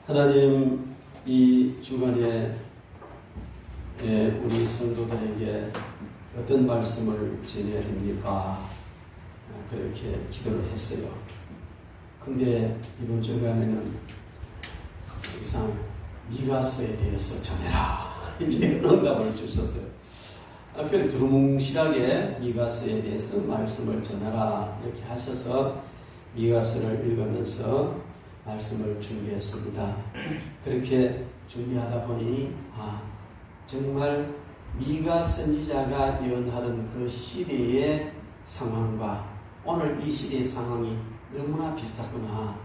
하나님, 이 주간에 우리 성도들에게 어떤 말씀을 전해야 됩니까? 그렇게 기도를 했어요. 근데 이번 주간에는 이상 미가서에 대해서 전해라 이렇게 응답을 주셨어요. 그래 두루뭉실하게 미가서에 대해서 말씀을 전하라 이렇게 하셔서 미가서를 읽으면서 말씀을 준비했습니다. 그렇게 준비하다 보니 정말 미가 선지자가 예언하던 그 시대의 상황과 오늘 이 시대의 상황이 너무나 비슷하구나.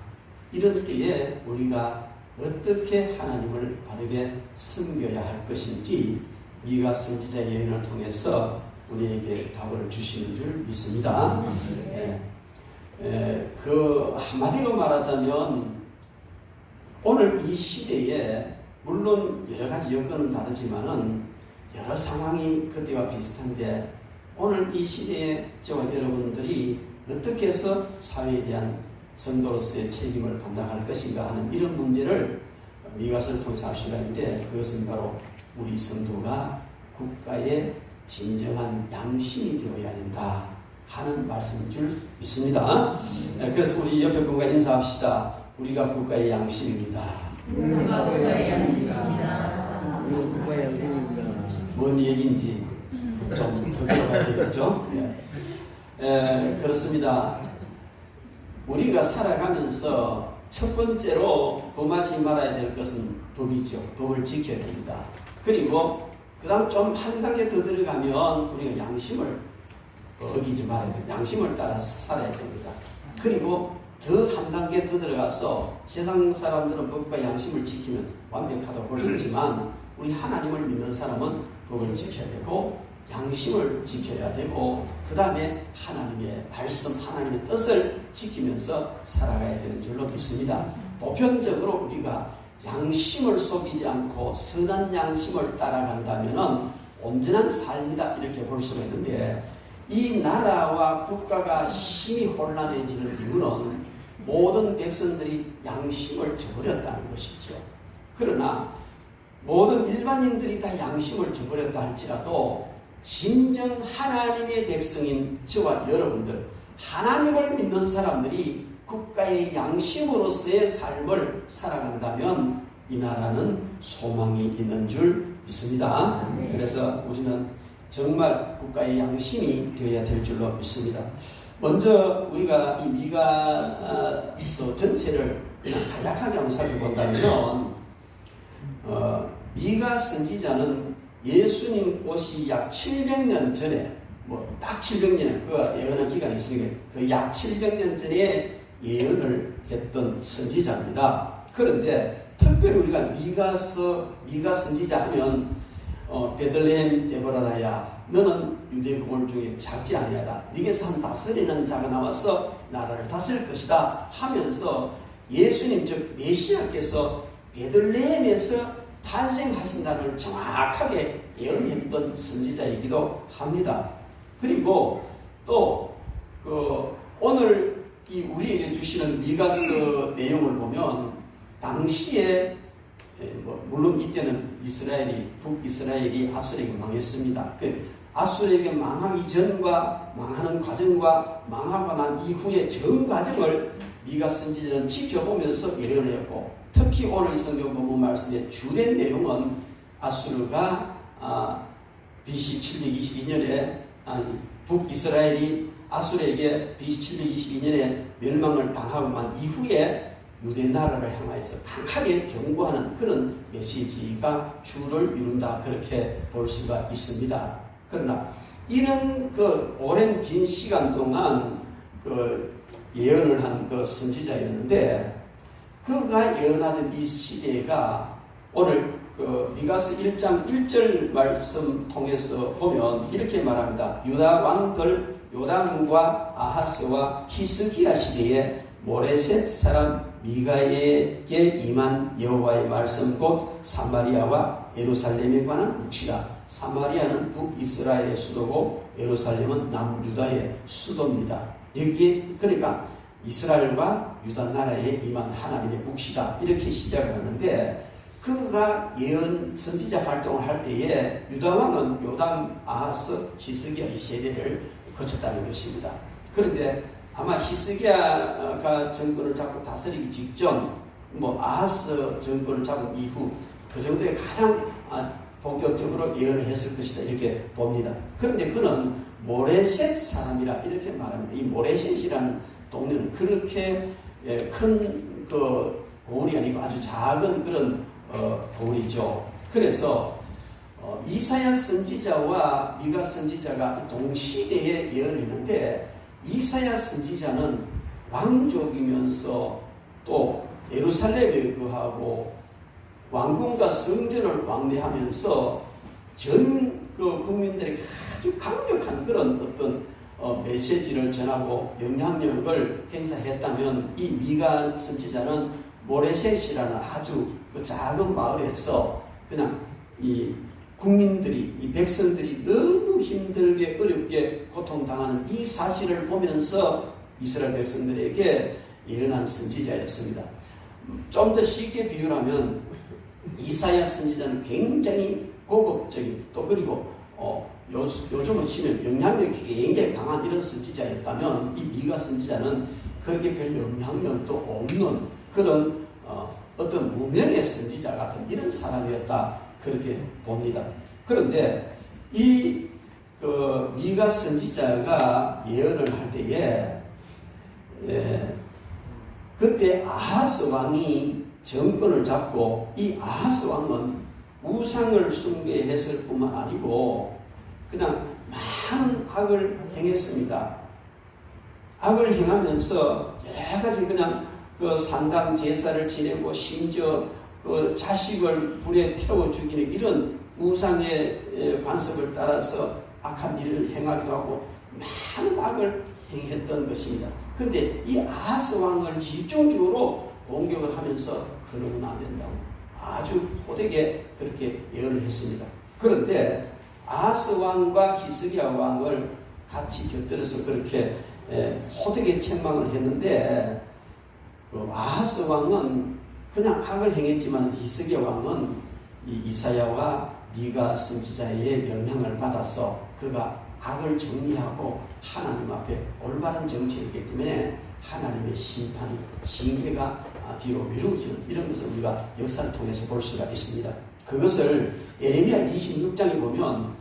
이런 때에 우리가 어떻게 하나님을 바르게 섬겨야 할 것인지 미가 선지자의 예언을 통해서 우리에게 답을 주시는 줄 믿습니다. 그 한마디로 말하자면 오늘 이 시대에 물론 여러 가지 여건은 다르지만은 여러 상황이 그때와 비슷한데 오늘 이 시대에 저와 여러분들이 어떻게 해서 사회에 대한 성도로서의 책임을 감당할 것인가 하는 이런 문제를 미가서를 통해서 알 수가 있는데 그것은 바로 우리 성도가 국가의 진정한 양심이 되어야 된다 하는 말씀인 줄 믿습니다. 그래서 우리 옆에 분과 인사합시다. 우리가 국가의 양심입니다. 우리가 국가의 양심입니다. 우리가 국가의 양심입니다. 뭔 얘기인지 좀 더 들어가야 되겠죠? 그렇습니다. 우리가 살아가면서 첫 번째로 범하지 말아야 될 것은 법이죠. 법을 지켜야 됩니다. 그리고 그 다음 좀 한 단계 더 들어가면 우리가 양심을 어기지 말아야 돼요. 양심을 따라서 살아야 됩니다. 그리고 더 한 단계 더 들어가서 세상 사람들은 법과 양심을 지키면 완벽하다고 볼 수 있지만 우리 하나님을 믿는 사람은 법을 지켜야 되고 양심을 지켜야 되고 그 다음에 하나님의 말씀, 하나님의 뜻을 지키면서 살아가야 되는 줄로 믿습니다. 보편적으로 우리가 양심을 속이지 않고 선한 양심을 따라간다면 온전한 삶이다 이렇게 볼 수가 있는데 이 나라와 국가가 심히 혼란해지는 이유는 모든 백성들이 양심을 저버렸다는 것이죠. 그러나 모든 일반인들이 다 양심을 저버렸다 할지라도 진정 하나님의 백성인 저와 여러분들, 하나님을 믿는 사람들이 국가의 양심으로서의 삶을 살아간다면 이 나라는 소망이 있는 줄 믿습니다. 그래서 우리는 정말 국가의 양심이 되어야 될 줄로 믿습니다. 먼저 우리가 이 미가서 전체를 그냥 간략하게 한번 살펴본다면 미가 선지자는 예수님 오시 약 700년 전에 딱 700년 그가 예언한 기간이 있으니까 그 약 700년 전에 예언을 했던 선지자입니다. 그런데 특별히 우리가 미가 선지자 하면 베들레헴 에브라다야 너는 유대 고을 중에 작지 아니하다. 네게서 한 다스리는 자가 나와서 나라를 다스릴 것이다 하면서 예수님 즉 메시아께서 베들레헴에서 탄생하신다는 걸 정확하게 예언했던 선지자이기도 합니다. 그리고 또 오늘 이 우리에게 주시는 미가서 내용을 보면 당시에 물론 이때는 북이스라엘이 아수르에게 망했습니다. 아수르에게 망하기 전과 망하는 과정과 망하고 난 이후의 전 과정을 미가 선지자는 지켜보면서 예언을 했고 특히 오늘 이 성경 본문 말씀의 주된 내용은 아수르가 BC 722년에 북이스라엘이 아수르에게 BC 722년에 멸망을 당하고 난 이후에 유대 나라를 향하여서 강하게 경고하는 그런 메시지가 주를 이룬다 그렇게 볼 수가 있습니다. 그러나 이런 오랜 긴 시간 동안 예언을 한 선지자였는데 그가 예언하던 이 시대가 오늘 미가서 1장 1절 말씀 통해서 보면 이렇게 말합니다. 유다 왕들 요담과 아하스와 히스기야 시대에 모레셋 사람 미가에게 임한 여호와의 말씀 곧 사마리아와 예루살렘에 관한 묵시라. 사마리아는 북이스라엘의 수도고 예루살렘은 남유다의 수도입니다. 여기에 그러니까 이스라엘과 유다 나라에 임한 하나님의 묵시다 이렇게 시작을 하는데 그가 예언 선지자 활동을 할 때에 유다 왕은 요담, 아하스, 히스기야 이 세대를 거쳤다는 것입니다. 그런데 아마 히스기야가 정권을 잡고 다스리기 직전 아하스 정권을 잡은 이후 그 정도의 가장 본격적으로 예언을 했을 것이다 이렇게 봅니다. 그런데 그는 모레셋 사람이라 이렇게 말합니다. 이 모레셋이라는 동네는 그렇게 큰 그 고을이 아니고 아주 작은 그런 고을이죠. 그래서 이사야 선지자와 미가 선지자가 동시대에 예언을 했는데 이사야 선지자는 왕족이면서 또 예루살렘에 거하고 왕궁과 성전을 왕래하면서 전 그 국민들에게 아주 강력한 그런 어떤 메시지를 전하고 영향력을 행사했다면 이 미가 선지자는 모레셋이라는 아주 그 작은 마을에서 그냥 이 국민들이 이 백성들이 너무 힘들게 어렵게 고통당하는 이 사실을 보면서 이스라엘 백성들에게 예언한 선지자였습니다. 좀 더 쉽게 비유하면 이사야 선지자는 굉장히 고급적인 또 그리고 요즘으로 치면 영향력이 굉장히 강한 이런 선지자였다면 이 미가 선지자는 그렇게 별 영향력도 없는 그런 어떤 무명의 선지자 같은 이런 사람이었다 그렇게 봅니다. 그런데 이 미가 선지자가 예언을 할 때에 그때 아하스 왕이 정권을 잡고 이 아하스 왕은 우상을 숭배했을 뿐만 아니고 그냥 많은 악을 행했습니다. 악을 행하면서 여러 가지 그냥 그 산당 제사를 지내고 심지어 그 자식을 불에 태워 죽이는 이런 우상의 관습을 따라서 악한 일을 행하기도 하고 많은 악을 행했던 것입니다. 그런데 이 아하스 왕을 집중적으로 공격을 하면서 그러면 안 된다고 아주 호되게 그렇게 예언을 했습니다. 그런데 아하스 왕과 히스기야 왕을 같이 곁들여서 그렇게 호되게 책망을 했는데 아하스 왕은 그냥 악을 행했지만 히스기야 왕은 이 이사야와 미가 선지자의 영향을 받아서 그가 악을 정리하고 하나님 앞에 올바른 정치이기 때문에 하나님의 심판이 징계가 뒤로 미루어지는 이런 것을 우리가 역사를 통해서 볼 수가 있습니다. 그것을 예레미야 26장에 보면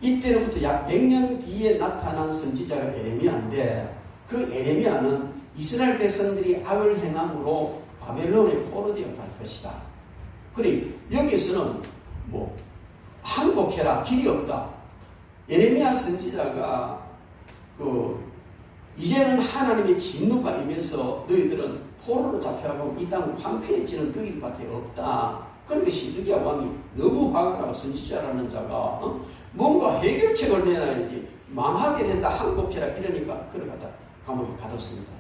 이때로부터 약 100년 뒤에 나타난 선지자가 예레미야인데 그 예레미야는 이스라엘 백성들이 악을 행함으로 바벨론에 포로되어 갈 것이다. 그리고 여기서는 항복해라 길이 없다. 예레미야 선지자가 이제는 하나님의 진노가 임해서 너희들은 포로로 잡혀가고 이 땅 황폐해지는 그 길밖에 없다. 그런데 시드기야 왕이 너무 화가 나고 선지자라는 자가 뭔가 해결책을 내놔야지 망하게 된다 항복해라 이러니까 그를 갖다 감옥에 가뒀습니다.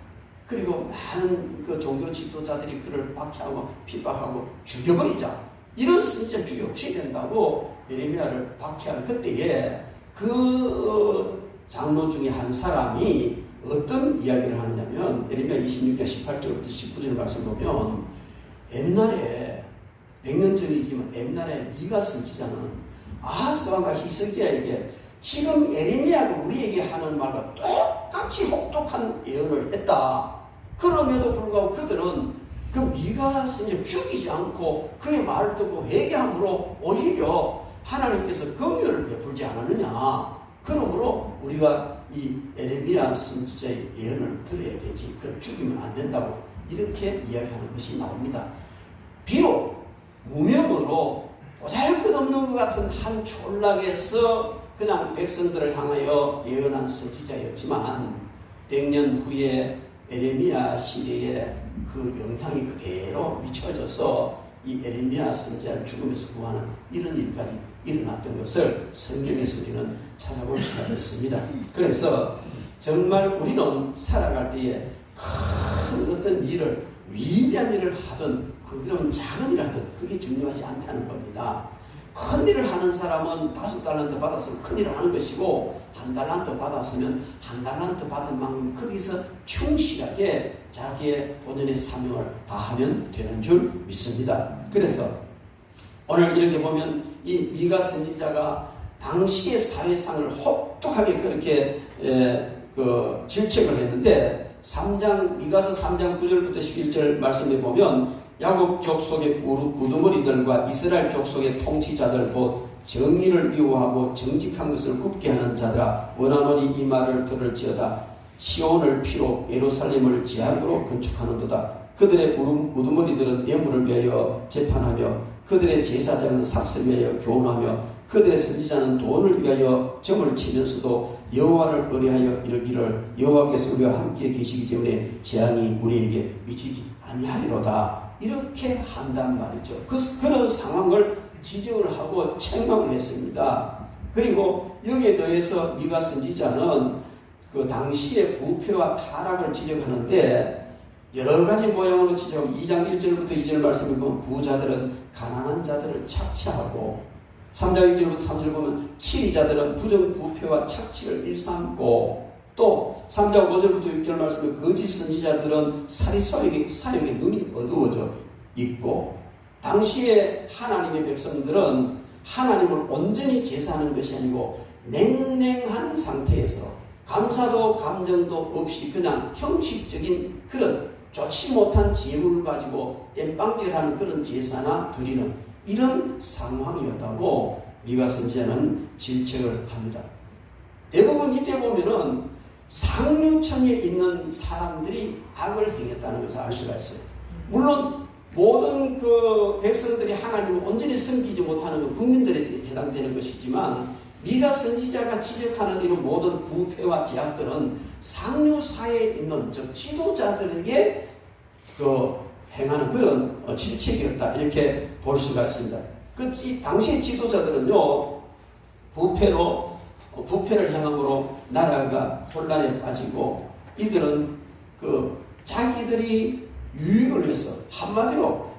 그리고 많은 그 종교 지도자들이 그를 박해하고 핍박하고 죽여버리자 이런 선지자를 죽여 없이 된다고 예레미야를 박해하는 그때에 그 장로 중에 한 사람이 어떤 이야기를 하느냐면 예레미야 26장 18절부터 19절 말씀 보면 옛날에 100년 전이지만 옛날에 미가 선지자는 아하스 왕과 히스기야에게 지금 예레미야가 우리에게 하는 말과 똑같이 혹독한 예언을 했다. 그럼에도 불구하고 그들은 그 미가 선지자를 죽이지 않고 그의 말을 듣고 회개함으로 오히려 하나님께서 긍휼을 베풀지 않았느냐. 그러므로 우리가 이 예레미야 선지자의 예언을 들어야 되지 그걸 죽이면 안 된다고 이렇게 이야기하는 것이 나옵니다. 비록 무명으로 보잘것없는 것 같은 한 촌락에서 그냥 백성들을 향하여 예언한 선지자였지만 100년 후에 예레미야 시대에 그 영향이 그대로 미쳐져서 이 예레미야 선지자를 죽음에서 구하는 이런 일까지 일어났던 것을 성경에서 우리는 찾아볼 수가 있습니다. 그래서 정말 우리는 살아갈 때에 큰 어떤 일을 위대한 일을 하든 그런 작은 일을 하든 그게 중요하지 않다는 겁니다. 큰 일을 하는 사람은 5달란트 받았으면 큰 일을 하는 것이고 1달란트 받았으면 1달란트 받은 만큼 거기서 충실하게 자기의 본연의 사명을 다하면 되는 줄 믿습니다. 그래서 오늘 이렇게 보면 이 미가 선지자가 당시의 사회상을 혹독하게 그렇게 질책을 했는데 미가서 3장 9절부터 11절 말씀에 보면 야곱 족속의 우두머리들과 이스라엘 족속의 통치자들 곧 정의를 미워하고 정직한 것을 굽게 하는 자들아 원하노니 이 말을 들을지어다. 시온을 피로 예루살렘을 지향으로 건축하는도다. 그들의 우두머리들은 뇌물을 위하여 재판하며 그들의 제사장은 삭슬 위하여 교훈하며 그들의 선지자는 돈을 위하여 점을 치면서도 여호와를 의뢰하여 이르기를 여호와께서 우리와 함께 계시기 때문에 재앙이 우리에게 미치지 아니하리로다. 이렇게 한단 말이죠. 그런 상황을 지적을 하고 책망을 했습니다. 그리고 여기에 더해서 미가 선지자는 그 당시의 부패와 타락을 지적하는데 여러 가지 모양으로 지적하고 2장 1절부터 2절 말씀을 보면 부자들은 가난한 자들을 착취하고 3장 1절부터 3절 보면 치리자들은 부정부패와 착취를 일삼고 또 3장 5절부터 6절 말씀에 거짓 선지자들은 사역의 눈이 어두워져 있고 당시에 하나님의 백성들은 하나님을 온전히 제사하는 것이 아니고 냉랭한 상태에서 감사도 감정도 없이 그냥 형식적인 그런 좋지 못한 재물을 가지고 땜빵질하는 그런 제사나 드리는 이런 상황이었다고 미가 선지자는 질책을 합니다. 대부분 이때 보면은 상류층에 있는 사람들이 악을 행했다는 것을 알 수가 있어요. 물론 모든 그 백성들이 하나님을 온전히 섬기지 못하는 건 국민들에 해당되는 것이지만 미가 선지자가 지적하는 이런 모든 부패와 제약들은 상류 사회에 있는 즉 지도자들에게 행하는 그런 질책이었다 이렇게 볼 수가 있습니다. 그 당시 지도자들은요 부패를 행함으로 나라가 혼란에 빠지고 이들은 자기들이 유익을 위해서 한마디로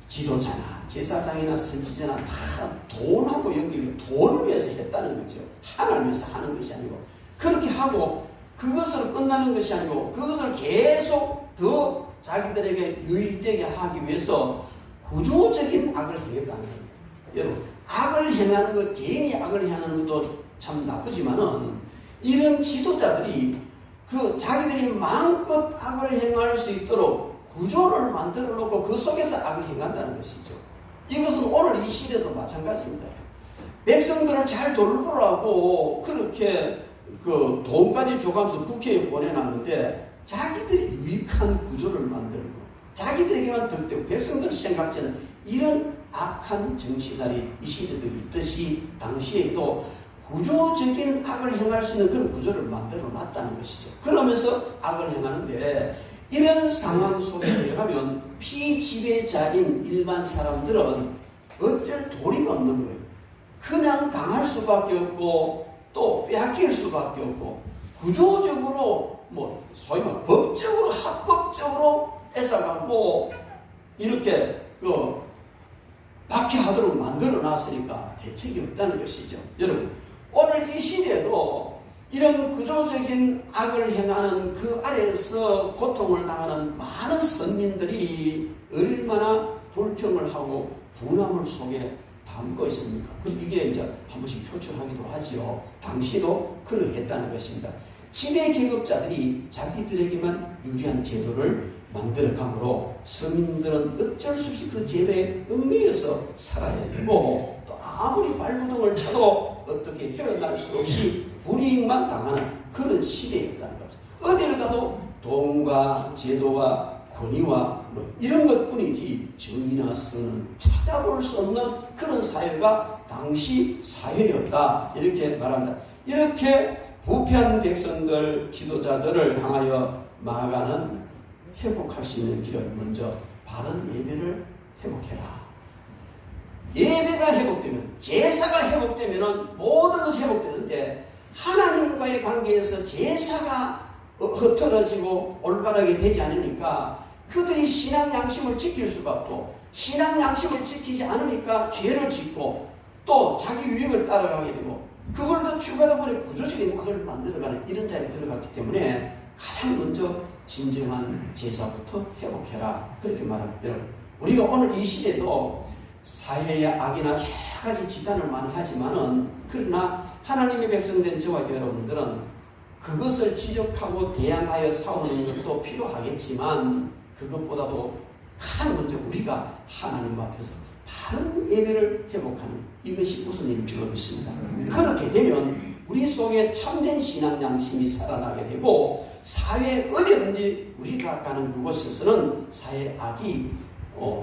지도자나 제사장이나 선지자나 다 돈하고 연결해 돈을 위해서 했다는 거죠. 하나를 위해서 하는 것이 아니고 그렇게 하고 그것으로 끝나는 것이 아니고 그것을 계속 더 자기들에게 유익되게 하기 위해서 구조적인 악을 행했다는 겁니다. 여러분 악을 행하는 것 개인이 악을 행하는 것도 참 나쁘지만은 이런 지도자들이 자기들이 마음껏 악을 행할 수 있도록 구조를 만들어 놓고 그 속에서 악을 행한다는 것이죠. 이것은 오늘 이 시대도 마찬가지입니다. 백성들을 잘 돌보라고 그렇게 돈까지 줘가면서 국회에 보내놨는데 자기들이 유익한 구조를 만들고 자기들에게만 득되고 백성들 생각지는 이런 악한 정치날이 이 시대도 있듯이 당시에도 구조적인 악을 행할 수 있는 그런 구조를 만들어 놨다는 것이죠. 그러면서 악을 행하는데 이런 상황 속에 들어가면 피지배자인 일반 사람들은 어쩔 도리가 없는 거예요. 그냥 당할 수밖에 없고 또 빼앗길 수밖에 없고 구조적으로 소위 말 법적으로 합법적으로 뺏어가고 이렇게 박해하도록 만들어 놨으니까 대책이 없다는 것이죠. 여러분 오늘 이 시대에도 이런 구조적인 악을 행하는 그 아래에서 고통을 당하는 많은 선민들이 얼마나 불평을 하고 분함을 속에 담고 있습니까? 그리고 이게 이제 한 번씩 표출하기도 하죠. 당시도 그러했다는 것입니다. 지배 계급자들이 자기들에게만 유리한 제도를 만들어가므로 서민들은 어쩔 수 없이 그 제도에 얽매여서 살아야 되고 또 아무리 발부둥을 쳐도 어떻게 헤어날 수 없이 불이익만 당하는 그런 시대였다는 거죠. 어디를 가도 돈과 제도와 권위와 이런 것뿐이지 정의나 선은 찾아볼 수 없는 그런 사회가 당시 사회였다 이렇게 말한다. 이렇게 부패한 백성들 지도자들을 향하여 마가는 회복할 수 있는 길을 먼저 바른 예배를 회복해라. 예배가 회복되면 제사가 회복되면 모든 것이 회복되는데 하나님과의 관계에서 제사가 흐트러지고 올바르게 되지 않으니까 그들이 신앙 양심을 지킬 수가 없고 신앙 양심을 지키지 않으니까 죄를 짓고 또 자기 유익을 따라가게 되고 그걸 더 추가하다 보니 구조적인 악을 만들어가는 이런 자리에 들어갔기 때문에 가장 먼저 진정한 제사부터 회복해라 그렇게 말합니다. 우리가 오늘 이 시대도 사회의 악이나 여러 가지 지단을 많이 하지만은 그러나 하나님의 백성된 저와 여러분들은 그것을 지적하고 대항하여 싸우는 것도 필요하겠지만 그것보다도 가장 먼저 우리가 하나님 앞에서 바른 예배를 회복하는 이것이 우선일 줄 믿습니다. 그렇게 되면 우리 속에 참된 신앙 양심이 살아나게 되고 사회에 어디든지 우리가 가는 그곳에서는 사회 악이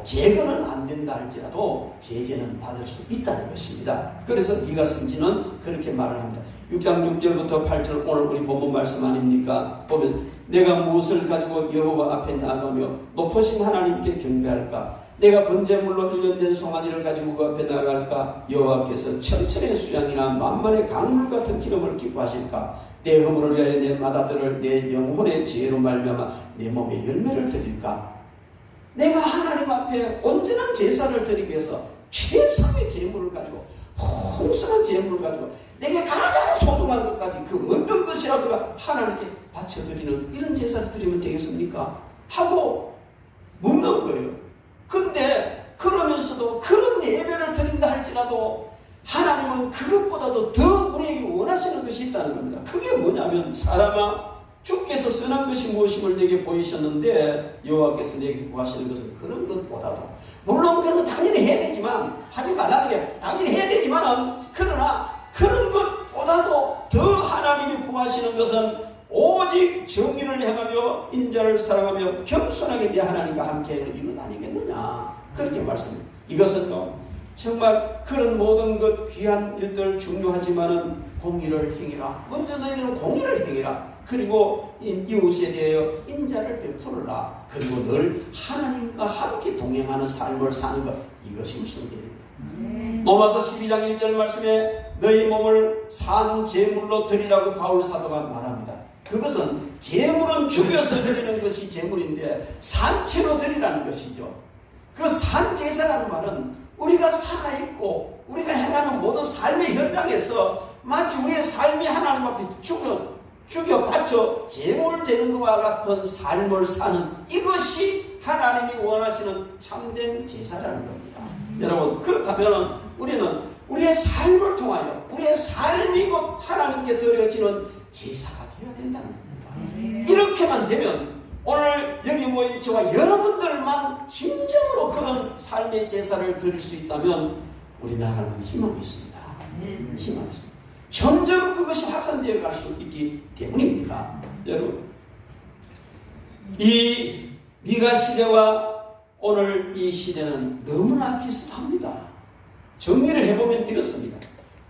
제거는 안 된다 할지라도 제재는 받을 수 있다는 것입니다. 그래서 미가 선지는 그렇게 말을 합니다. 6장 6절부터 8절 오늘 우리 본문 말씀 아닙니까? 보면 내가 무엇을 가지고 여호와 앞에 나가며 높으신 하나님께 경배할까? 내가 번제물로 1년 된 송아지를 가지고 그 앞에 나갈까? 여호와께서 천천의 수양이나 만만의 강물 같은 기름을 기뻐하실까? 내 허물을 위하여 내 맏아들을 내 영혼의 죄로 말미암아 내 몸에 열매를 드릴까? 내가 하나님 앞에 온전한 제사를 드리기 위해서 최상의 제물을 가지고 풍성한 제물을 가지고 내게 가장 소중한 것까지 그 어떤 것이라도 하나님께 바쳐드리는 이런 제사를 드리면 되겠습니까? 하고 묻는 거예요. 근데 그러면서도 그런 예배를 드린다 할지라도 하나님은 그것보다도 더 우리에게 원하시는 것이 있다는 겁니다. 그게 뭐냐면 사람아 주께서 선한 것이 무엇임을 내게 보이셨는데 여호와께서 내게 구하시는 것은 그런 것보다도 물론 그런 건 당연히 해야 되지만 하지 말라는 게 당연히 해야 되지만은 그러나 그런 것보다도 더 하나님이 구하시는 것은 오직 정의를 행하며 인자를 사랑하며 겸손하게 내 하나님과 함께하는 이것 아니겠느냐 그렇게 말씀합니다. 이것은요 정말 그런 모든 것 귀한 일들 중요하지만은 공의를 행해라. 먼저 너희는 공의를 행해라. 그리고 이웃에 대하여 인자를 베풀어라. 그리고 늘 하나님과 함께 동행하는 삶을 사는 것 이것이 우선입니다. 로마서 12장 1절 말씀에 너희 몸을 산 제물로 드리라고 바울 사도가 말합니다. 그것은 제물은 죽여서 드리는 것이 제물인데 산채로 드리라는 것이죠. 그 산제사라는 말은 우리가 살아있고 우리가 행하는 모든 삶의 현장에서 마치 우리의 삶이 하나님 앞에 죽여 바쳐 제물되는 것과 같은 삶을 사는 이것이 하나님이 원하시는 참된 제사라는 겁니다. 여러분 그렇다면 우리는 우리의 삶을 통하여 우리의 삶이 곧 하나님께 드려지는 제사가 되어야 된다는 겁니다. 이렇게만 되면 오늘 여기 모인 저와 여러분들만 진정으로 그런 삶의 제사를 드릴 수 있다면 우리나라는 희망이 있습니다. 희망이 있습니다. 점점 그것이 확산되어 갈 수 있기 때문입니다. 여러분 이 미가 시대와 오늘 이 시대는 너무나 비슷합니다. 정리를 해보면 이렇습니다.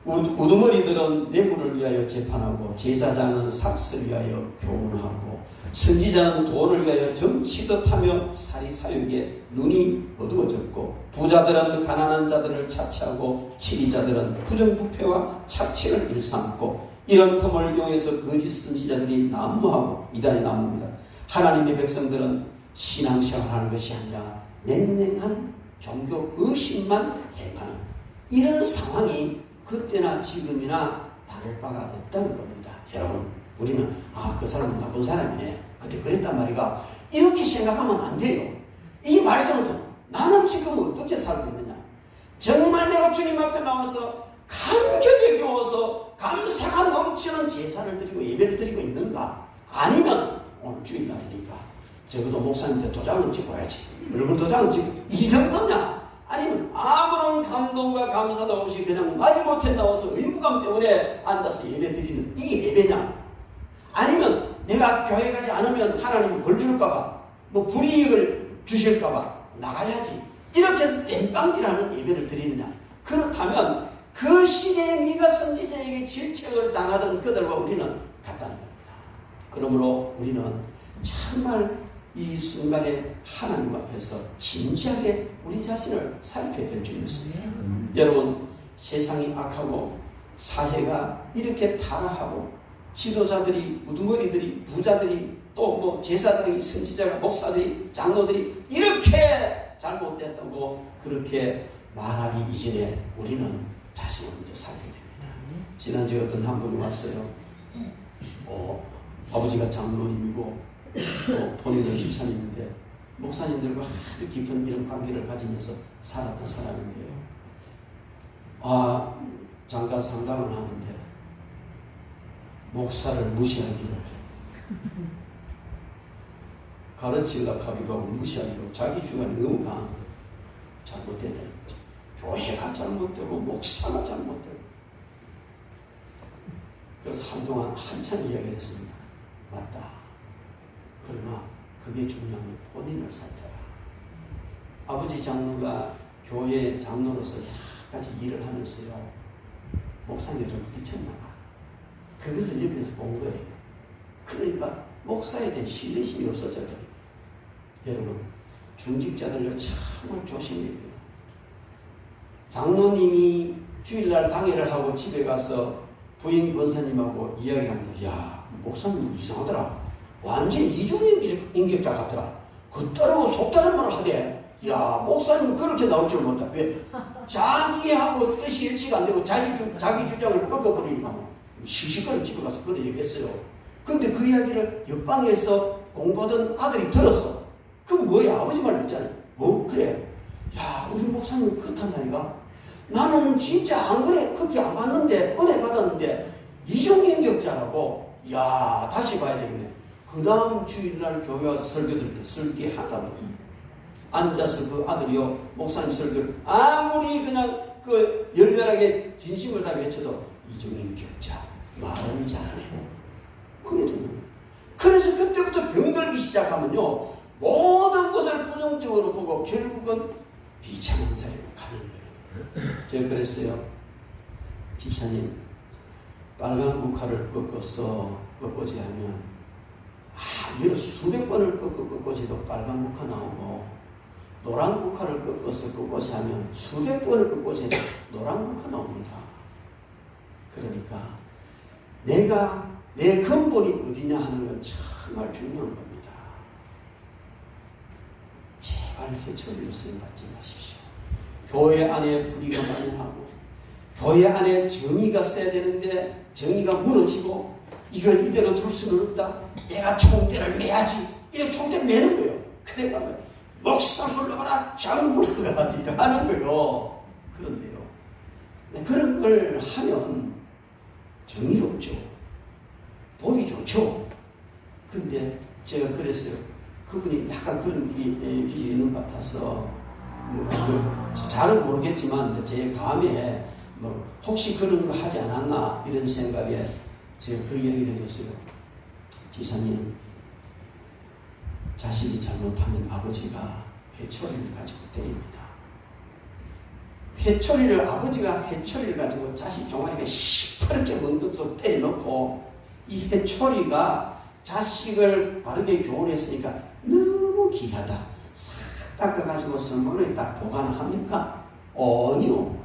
우두머리들은 뇌물을 위하여 재판하고 제사장은 삭슬을 위하여 교훈하고 선지자는 돈을 위하여 정치듯 하며 사리사욕에 눈이 어두워졌고 부자들은 가난한 자들을 착취하고 치리자들은 부정부패와 착취를 일삼고 이런 틈을 이용해서 거짓 선지자들이 난무하고 이단이 난무합니다. 하나님의 백성들은 신앙생활하는 것이 아니라 냉랭한 종교 의심만 행하는 이런 상황이 그때나 지금이나 다를 바가 없다는 겁니다. 여러분 우리는 그 사람은 나쁜 사람이네 그때 그랬단 말이가 이렇게 생각하면 안 돼요. 이 말씀을 나는 지금 어떻게 살고 있느냐 정말 내가 주님 앞에 나와서 감격에 겨워서 감사가 넘치는 제사를 드리고 예배를 드리고 있는가 아니면 오늘 주일날이니까 적어도 목사님한테 도장은 찍어야지 얼굴 도장은 찍고 이 정도냐 아니면 아무런 감동과 감사도 없이 그냥 마지못해 나와서 의무감 때문에 앉아서 예배 드리는 이게 예배냐 아니면 내가 교회 가지 않으면 하나님이 벌 줄까봐 뭐 불이익을 주실까봐 나가야지 이렇게 해서 땜빵질하는 예배를 드리느냐 그렇다면 그 시대에 미가 선지자에게 질책을 당하던 그들과 우리는 같다는 겁니다. 그러므로 우리는 정말 이 순간에 하나님 앞에서 진지하게 우리 자신을 살펴야 될 줄 믿습니다. 여러분 세상이 악하고 사회가 이렇게 타락하고 지도자들이 우두머리들이 부자들이 또 뭐 제사장이, 선지자가, 목사들이, 장로들이 이렇게 잘못됐다고 그렇게 말하기 이전에 우리는 자신을 먼저 살게 됩니다. 지난주에 어떤 한 분이 왔어요. 아버지가 장로님이고 또 본인은 집사님인데 목사님들과 아주 깊은 이런 관계를 가지면서 살았던 사람인데요. 잠깐 상담을 하는데 목사를 무시하기를, 가르치려고 하기도 하고 무시하기도, 자기 주관이 너무 강한 거예요. 잘못됐다는 거죠. 교회가 잘못되고 목사가 잘못되고. 그래서 한동안 한참 이야기를 했습니다. 맞다. 그러나 그게 중요한 건 본인을 살펴라. 아버지 장로가 교회 장로로서 여러 가지 일을 하면서요, 목사님이 좀 부딪혔나봐. 그것을 옆에서 본 거예요. 그러니까 목사에 대한 신뢰심이 없어졌더니, 여러분 중직자들요 정말 조심해야 돼요. 장로님이 주일날 당회를 하고 집에 가서 부인 권사님하고 이야기합니다. 야, 목사님 이상하더라. 완전 이중인격자 같더라. 겉다르고 속다른 말을 하대. 야, 목사님은 그렇게 나올 줄 몰랐다. 왜? 자기하고 뜻이 일치가 안 되고 자기 주장을 꺾어버리니까 시시거리 집에 가서 그래 얘기했어요. 근데 그 이야기를 옆방에서 공부하던 아들이 들었어. 그럼 뭐야? 아버지 말 듣잖아요. 뭐? 그래. 야, 우리 목사님이 그렇단다니까. 나는 진짜 안 그래. 그렇게 안 봤는데, 은혜 받았는데, 이중인격자라고. 야, 다시 봐야 되겠네. 그 다음 주일날 교회 와서 설교 들을 때 설교 하나도 앉아서 그 아들이요, 목사님 설교를 아무리 그냥 그 열렬하게 진심을 다 외쳐도 이중인격자, 말은 잘하네. 그래도 되는. 그래서 그때부터 병들기 시작하면요, 모든 것을 부정적으로 보고 결국은 비참한 자리로 가는 거예요. 제가 그랬어요. 집사님, 빨간 국화를 꺾어지 하면 이런 수백 번을 꺾어지도 빨간 국화 나오고, 노란 국화를 꺾어지 하면 수백 번을 꺾어지도 노란 국화 나옵니다. 그러니까 내가 내 근본이 어디냐 하는 건 정말 중요한 겁니다. 제발 해초리로 쓰임받지 마십시오. 교회 안에 불의가 만연하고 교회 안에 정의가 써야 되는데 정의가 무너지고 이걸 이대로 둘 수는 없다. 내가 총대를 매야지. 이렇게 총대를 매는 거예요. 그래가 목사 물러가라, 장 물러가라 하는 거예요. 그런데요, 그런 걸 하면 정의롭죠. 보기 좋죠. 근데 제가 그랬어요. 그분이 약간 그런 기질이 있는 것 같아서, 잘은 모르겠지만 제 감에 혹시 그런 거 하지 않았나 이런 생각에 제가 그 얘기를 해줬어요. 집사님, 자식이 잘못하면 아버지가 회초리를 가지고 때립니다. 아버지가 회초리를 가지고 자식 종아리가 시퍼렇게 멍들도록 때려놓고, 이 회초리가 자식을 바르게 교훈했으니까 너무 귀하다. 싹 닦아가지고 선물에 딱 보관합니까? 아니요.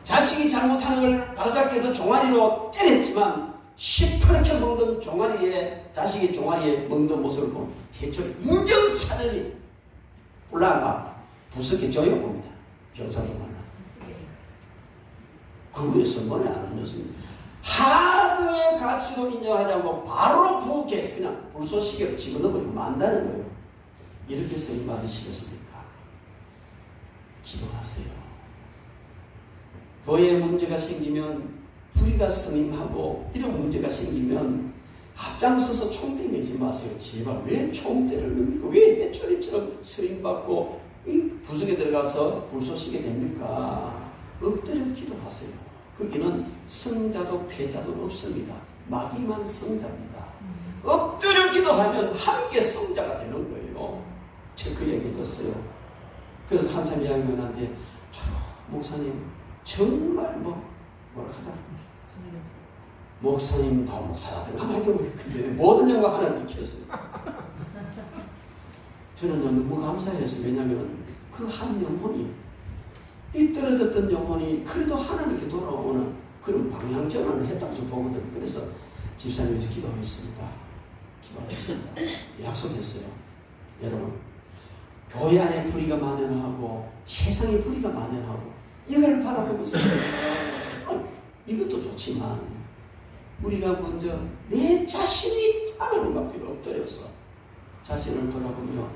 자식이 잘못하는 걸 바로잡기 위해서 종아리로 때렸지만 시퍼렇게 먹는 종아리에, 자식의 종아리에 먹는 모습을 보면 회초리 인정사들이 올라가 부스게 조여봅니다. 경상도만은. 그거에서 뭐를 안 하셨습니다. 하등의 가치도 인정하지 않고 바로 부엌에 그냥 불쏘시개를 집어넣어버리고 만다는 거예요. 이렇게 쓰임 받으시겠습니까? 기도하세요. 교회에 문제가 생기면, 불의가 승임하고 이런 문제가 생기면 앞장서서 총대 매지 마세요. 제발. 왜 총대를 맵니까? 왜 해초리처럼 승임받고 부석에 들어가서 불쏘시게 됩니까? 엎드려 기도하세요. 거기는 성자도 패자도 없습니다. 마귀만 성자입니다. 엎드려 기도하면 함께 성자가 되는 거예요. 제가 그 얘기 해줬어요. 그래서 한참 이야기를 하는데, 목사님 정말 뭐라 하다. 목사님 더 목사라든가 하여튼 근데 모든 영광 하나를 비켰어요. 저는 너무 감사해서, 왜냐하면 그 한 영혼이, 삐뚤어졌던 영혼이 그래도 하나님께 돌아오는 그런 방향 전환을 했다고 저는 보거든요. 그래서 집사님께서 기도했습니다. 기도했습니다. 약속했어요. 여러분, 교회 안에 불의가 만연하고 세상에 불의가 만연하고 이걸 바라보면서 이것도 좋지만 우리가 먼저 내 자신이 하나님 앞에 엎드려서 자신을 돌아보며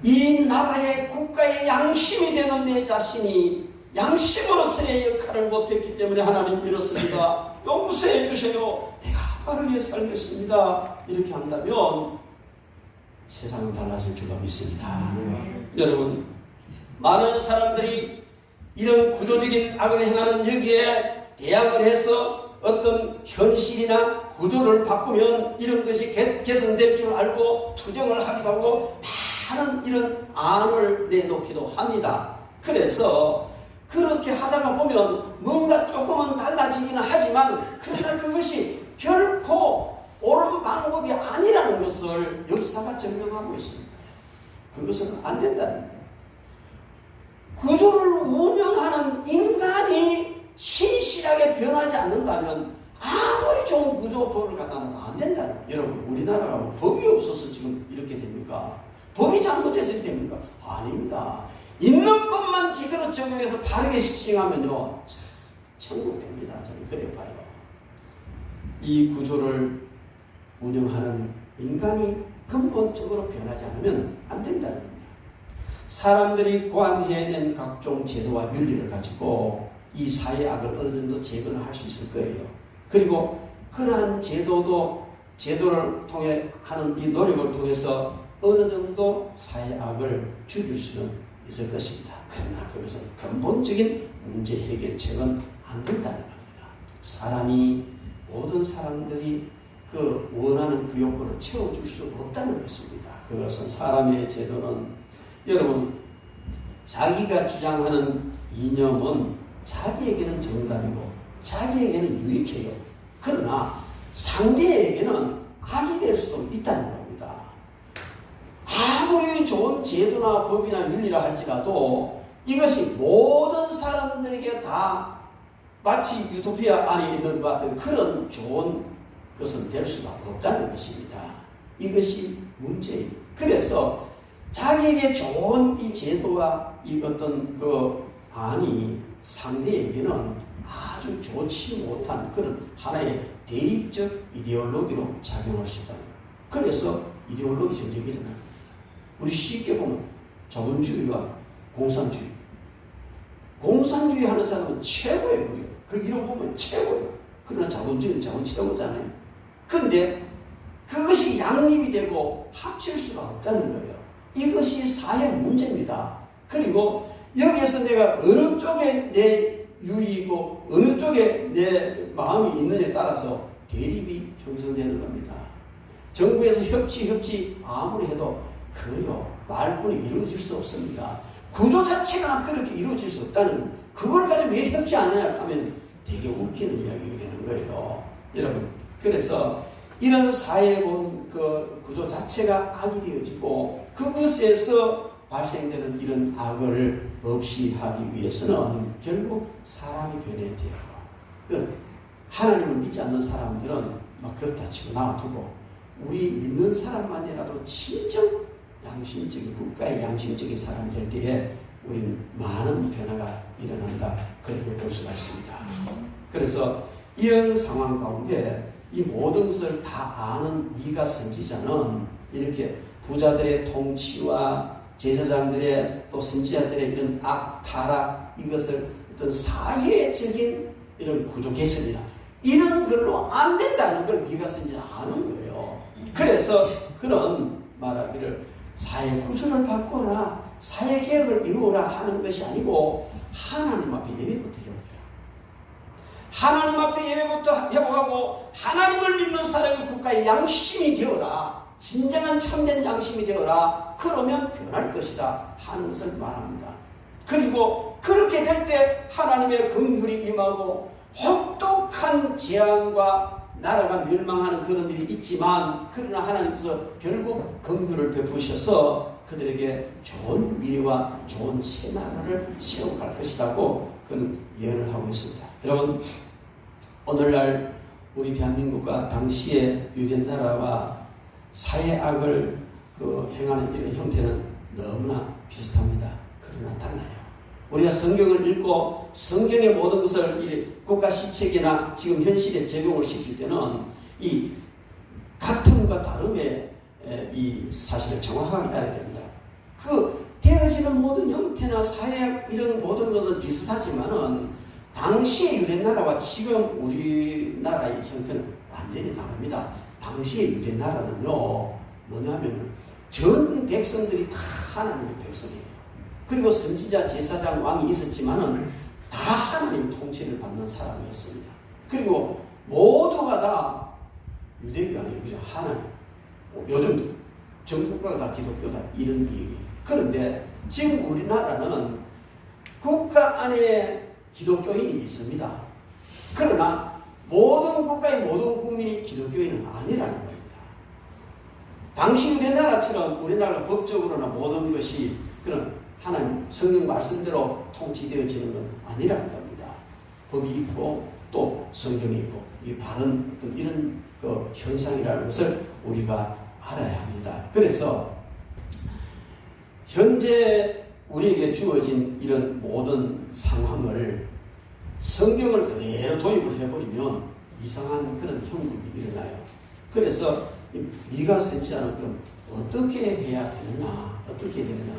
이 나라의 국가의 양심이 되는 내 자신이 양심으로서의 역할을 못했기 때문에 하나님 이렇습니다. 용서해 주셔요. 내가 바르게 살겠습니다. 이렇게 한다면 세상은 달라질 줄로 믿습니다. 여러분, 많은 사람들이 이런 구조적인 악을 행하는 여기에 대항을 해서 어떤 현실이나 구조를 바꾸면 이런 것이 개선될 줄 알고 투정을 하기도 하고 많은 이런 안을 내놓기도 합니다. 그래서 그렇게 하다가 보면 뭔가 조금은 달라지기는 하지만 그러나 그것이 결코 옳은 방법이 아니라는 것을 역사가 증명하고 있습니다. 그것은 안 된다는 거예요. 구조를 운영하는 인간이 신실하게 변하지 않는다면 아무리 좋은 구조도를 갖다 놔도 안 된다는 거예요. 여러분, 우리나라가 뭐 법이 없어서 지금 이렇게 됩니까? 법이 잘못돼서 이렇게 됩니까? 아닙니다. 있는 법만 제대로 적용해서 바르게 시행하면요, 천국 됩니다. 저는 그래 봐요. 이 구조를 운영하는 인간이 근본적으로 변하지 않으면 안 된다는 겁니다. 사람들이 고안해낸 각종 제도와 윤리를 가지고 이 사회 악을 어느 정도 제거를 할 수 있을 거예요. 그리고 그러한 제도를 통해 하는 이 노력을 통해서 어느 정도 사회 악을 줄일 수는 있을 것입니다. 그러나 그것은 근본적인 문제 해결책은 안 된다는 겁니다. 모든 사람들이 그 원하는 그 욕구를 채워줄 수 없다는 것입니다. 그것은 사람의 제도는 여러분, 자기가 주장하는 이념은 자기에게는 정답이고 자기에게는 유익해요. 그러나 상대에게는 악이 될 수도 있다는 겁니다. 아무리 좋은 제도나 법이나 윤리라 할지라도 이것이 모든 사람들에게 다 마치 유토피아 안에 있는 것 같은 그런 좋은 것은 될 수가 없다는 것입니다. 이것이 문제예요. 그래서 자기에게 좋은 이 제도와 이 어떤 그 안이 상대에게는 아주 좋지 못한 그런 하나의 대립적 이데올로기로 작용할 수 있다는 거예요. 그래서 이데올로기 전쟁이 일어납니다. 우리 쉽게 보면 자본주의와 공산주의. 공산주의 하는 사람은 최고예요. 그 이름 보면 최고예요. 그러나 자본주의는 자본 최고잖아요. 근데 그것이 양립이 되고 합칠 수가 없다는 거예요. 이것이 사회 문제입니다. 그리고 여기에서 내가 어느 쪽에 내 유익이고 어느 쪽에 내 마음이 있느냐에 따라서 대립이 형성되는 겁니다. 정부에서 협치 아무리 해도 그요 말뿐이 이루어질 수 없습니다. 구조 자체가 그렇게 이루어질 수 없다는, 그걸 가지고 왜 협치 안 하냐 하면 되게 웃기는 이야기가 되는 거예요. 여러분, 그래서 이런 사회 그 구조 자체가 악이 되어지고 그것에서 발생되는 이런 악을 없이 하기 위해서는 결국 사람이 변해야 돼요. 하나님을 믿지 않는 사람들은 막 그렇다 치고 놔두고 우리 믿는 사람만이라도 진정 양심적인, 국가의 양심적인 사람이 될 때에 우리는 많은 변화가 일어난다, 그렇게 볼 수가 있습니다. 그래서 이런 상황 가운데 이 모든 것을 다 아는 미가 선지자는 이렇게 부자들의 통치와 제사장들의 또 선지자들의 이런 악, 타락, 이것을 어떤 사회적인 이런 구조 개선이나 이런 걸로 안 된다는 걸 미가 선지자 아는 거예요. 그래서 그런 말하기를 사회 구조를 바꾸라, 사회 개혁을 이루어라 하는 것이 아니고 하나님 앞에 예배부터 해보라. 하나님 앞에 예배부터 회복하고 하나님을 믿는 사람이 국가의 양심이 되어라. 진정한 참된 양심이 되어라. 그러면 변할 것이다 하는 것을 말합니다. 그리고 그렇게 될 때 하나님의 긍휼이 임하고 혹독한 재앙과 나라가 멸망하는 그런 일이 있지만 그러나 하나님께서 결국 긍휼을 베푸셔서 그들에게 좋은 미래와 좋은 새 나라를 세워갈 것이라고 그는 예언을 하고 있습니다. 여러분, 오늘날 우리 대한민국과 당시의 유대 나라와 사회악을 행하는 이런 형태는 너무나 비슷합니다. 그러나 달라요. 우리가 성경을 읽고 성경의 모든 것을 이 국가 시책이나 지금 현실에 적용을 시킬 때는 이 같음과 다름의 이 사실을 정확하게 알아야 됩니다. 그 되어지는 모든 형태나 사회학 이런 모든 것은 비슷하지만은 당시의 유대 나라와 지금 우리나라의 형태는 완전히 다릅니다. 당시의 유대 나라는요, 뭐냐면 전 백성들이 다 하나님의 백성이에요. 그리고 선지자, 제사장, 왕이 있었지만은 다 하나님 통치를 받는 사람이었습니다. 그리고 모두가 다 유대교가 아니에요. 그죠? 하나님. 요즘 전국가가 다 기독교다. 이런 얘기예요. 그런데 지금 우리나라는 국가 안에 기독교인이 있습니다. 그러나 모든 국가의 모든 국민이 기독교인은 아니라는 겁니다. 당시 우리나라처럼 우리나라 법적으로나 모든 것이 그런 하나님 성경 말씀대로 통치되어지는 건 아니라는 겁니다. 법이 있고 또 성경이 있고 이 다른 어떤 이런 현상이라는 것을 우리가 알아야 합니다. 그래서 현재 우리에게 주어진 이런 모든 상황을 성경을 그대로 도입을 해버리면 이상한 그런 형국이 일어나요. 그래서 미가 선지자는 그럼 어떻게 해야 되느냐? 어떻게 해야 되느냐?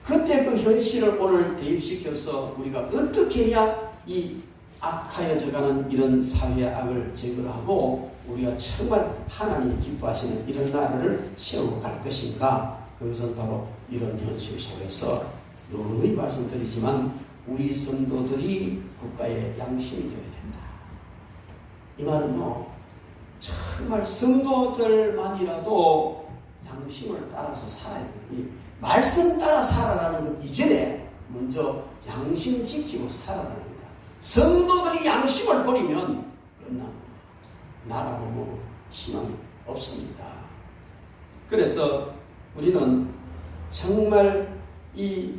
그때 그 현실을 오늘 대입시켜서 우리가 어떻게 해야 이 악하여져가는 이런 사회의 악을 제거하고 우리가 정말 하나님 기뻐하시는 이런 나라를 세우고 갈 것인가? 그것은 바로 이런 현실 속에서 누누이 말씀드리지만 우리 성도들이 국가의 양심이 되어야 된다. 이 말은요, 정말 성도들만이라도 양심을 따라서 살아야 돼요. 말씀 따라 살아가는 것 이전에 먼저 양심 지키고 살아가는 겁니다. 성도들이 양심을 버리면 끝납니다. 나라고 뭐 희망이 없습니다. 그래서 우리는 정말 이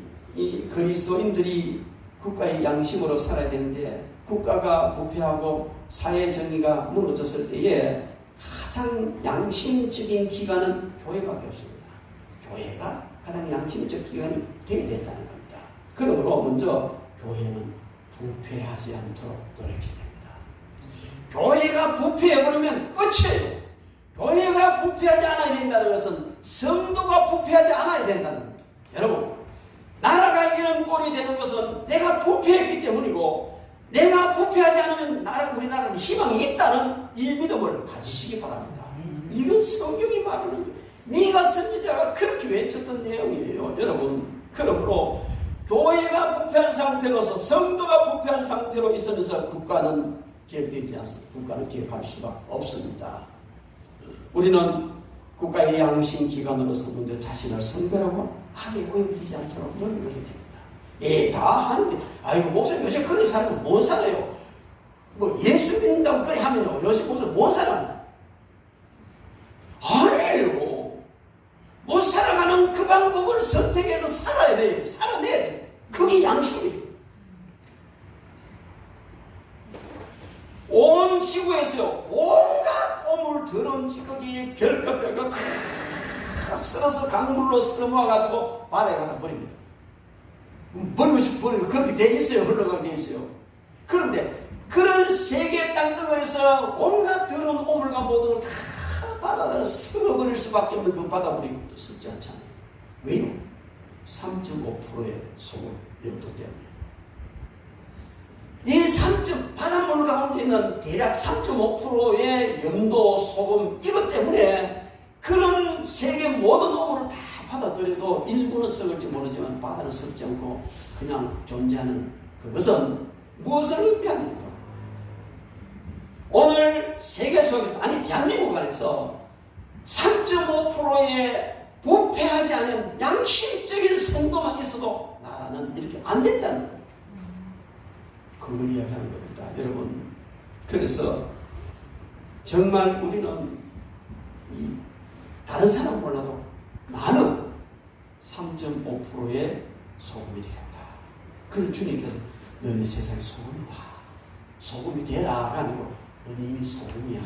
그리스도인들이 국가의 양심으로 살아야 되는데 국가가 부패하고 사회 정의가 무너졌을 때에 가장 양심적인 기관은 교회밖에 없습니다. 교회가 가장 양심적 기관이 되어야 된다는 겁니다. 그러므로 먼저 교회는 부패하지 않도록 노력해야 됩니다. 교회가 부패해버리면 끝이에요. 교회가 부패하지 않아야 된다는 것은 성도가 부패하지 않아야 된다는 겁니다. 여러분, 나라가 이런 꼴이 되는 것은 내가 부패했기 때문이고 내가 부패하지 않으면 우리나라는 희망이 있다는 이 믿음을 가지시기 바랍니다. 이건 성경이 말하는 미가 선지자가 그렇게 외쳤던 내용이에요. 여러분, 그러므로 교회가 부패한 상태로서 성도가 부패한 상태로 있으면서 국가는 기획되지 않습니다. 국가는 기획할 수가 없습니다. 우리는 국가의 양심 기관으로서 먼저 자신을 선별하고 악에 오염되지 않도록 노력을 해야 됩니다. 다 하는데, 아이고, 목사님 요새 그렇게 살면 못 살아요. 뭐, 예수 믿는다고 그래 하면요, 요새 목사님 못 살아. 아니에요. 못 살아가는 그 방법을 선택해서 살아야 돼요. 살아내야 돼요. 그게 양심이에요. 온 지구에서요, 온갖 오물, 더러운 찌꺼기, 별것들을 다 쓸어서 강물로 쓸어 모아가지고 바다에 갖다 버립니다. 버리고 싶어 버리고 그렇게 돼 있어요. 흘러가게 돼 있어요. 그런데 그런 세계 땅덩어리에서 온갖 더러운 오물과 모든 걸 다 바다를 쓸어버릴 수밖에 없는 그 바다물이 썩지 않잖아요. 왜요? 3.5%의 소금 염도 때문에. 이 바닷물 가운데 있는 대략 3.5%의 염도, 소금 이것 때문에 그런 세계 모든 오물을 다 받아들여도 일부는 썩을지 모르지만 바다는 썩지 않고 그냥 존재하는 그것은 무엇을 의미합니까? 오늘 세계 속에서, 아니 대한민국 안에서 3.5%의 부패하지 않은 양심적인 성도만 있어도 나라는 이렇게 안 된다는 거예요. 그걸 이야기하는 겁니다. 여러분, 그래서 정말 우리는 다른 사람 몰라도 나는 3.5%의 소금이 되겠다. 그걸 주님께서 너네 세상의 소금이다. 소금이 되라가 아니고 너는 이미 소금이야.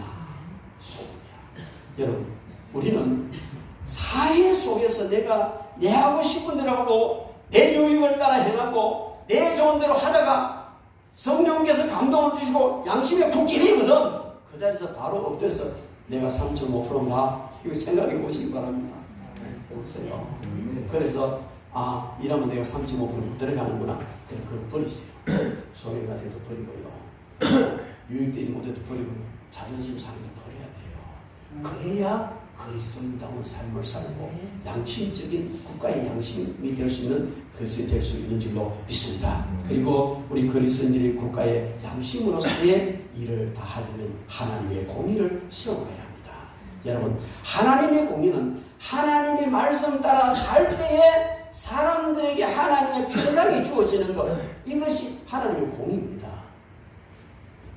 여러분, 우리는 사회 속에서 내가 내 하고 싶은 대로 하고 내 유익을 따라 행하고 내 좋은 대로 하다가 성령께서 감동을 주시고 양심의 북진이거든. 그 자리에서 바로 엎드려서 내가 3.5%인가? 이거 생각해 보시기 바랍니다. 보세요. 그래서 이러면 내가 3.5% 들어가는구나. 그거 버리세요. 소리가 돼도 버리고요. 유익되지 못해도 버리고요. 자존심 상해 버려야 돼요. 그래야 그리스도인다운 삶을 살고 양심적인 국가의 양심이 될 수 있는 것이 될 수 있는 줄로 믿습니다. 그리고 우리 그리스도인들이 국가의 양심으로서의 일을 다 하려면 하나님의 공의를 세워가야 합니다. 여러분, 하나님의 공의는 하나님의 말씀 따라 살 때에 사람들에게 하나님의 평강이 주어지는 것, 이것이 하나님의 공의입니다.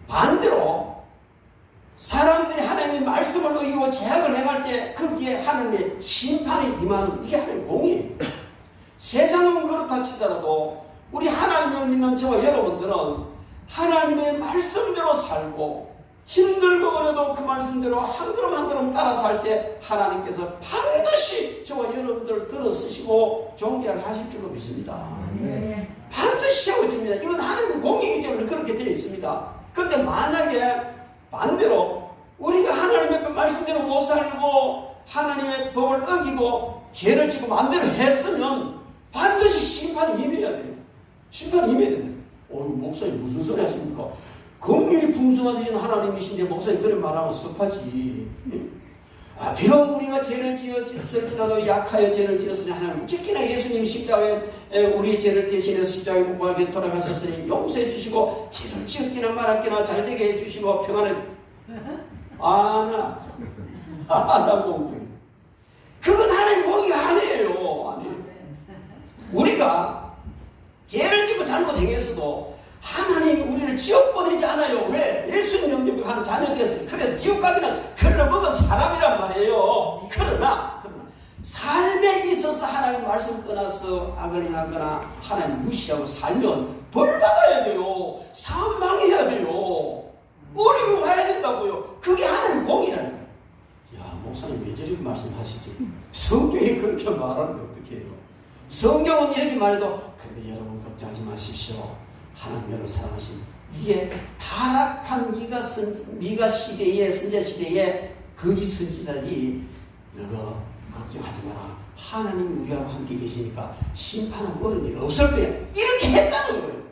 반대로 사람들이 하나님의 말씀을 어기고 제약을 행할 때 거기에 하나님의 심판이 임하는, 이게 하나님의 공의예요. 세상은 그렇다 치더라도 우리 하나님을 믿는 저와 여러분들은 하나님의 말씀대로 살고 힘들고 그래도 그 말씀대로 한 걸음 한 걸음 따라 살 때 하나님께서 반드시 저와 여러분들을 들어쓰시고 존귀하게 하실 줄로 믿습니다. 반드시 세워집니다. 이건 하나님의 공의이기 때문에 그렇게 되어 있습니다. 그런데 만약에 반대로 우리가 하나님의 그 말씀대로 못 살고 하나님의 법을 어기고 죄를 지고 마음대로 했으면 반드시 심판이 임해야 돼요. 심판이 임해야 됩니다. 목사님 무슨 소리 하십니까? 긍휼이 풍성하신 하나님이신데 목사님 그런 말하면 섭하지. 비록 우리가 죄를 지었을지라도 약하여 죄를 지었으니 하나님, 특히나 예수님 십자가에 우리의 죄를 대신해서 십자가에 못 박혀 돌아가셨으니 용서해 주시고 죄를 지었기나 말았기나 잘되게 해주시고 평안을 나 공평. 그건 하나님 공의가 아니에요. 우리가 죄를 짓고 잘못 행했어도 하나님이 우리를 지옥 보내지 않아요. 왜? 예수님 영접하는 자녀 되었어요. 그래서 지옥까지는 걸러먹은 사람이란 말이에요. 그러나 삶에 있어서 하나님 말씀 떠나서 악을 행하거나 하나님 무시하고 살면 벌받아야 돼요. 사망해야 돼요. 어려움이 와야 된다고요. 그게 하나님 공이라는 거예요. 야, 목사님 왜 저렇게 말씀하시지? 성경이 그렇게 말하는데 어떻게 해요? 성경은 이렇게 말해도 근데 여러분 걱정하지 마십시오. 하나님 여러분 사랑하신, 이게 타락한 미가 시대에, 선자 시대에 거짓 선지자들이 너가 걱정하지 마라. 하나님이 우리하고 함께 계시니까 심판은 어려운 일 없을 거야. 이렇게 했다는 거예요.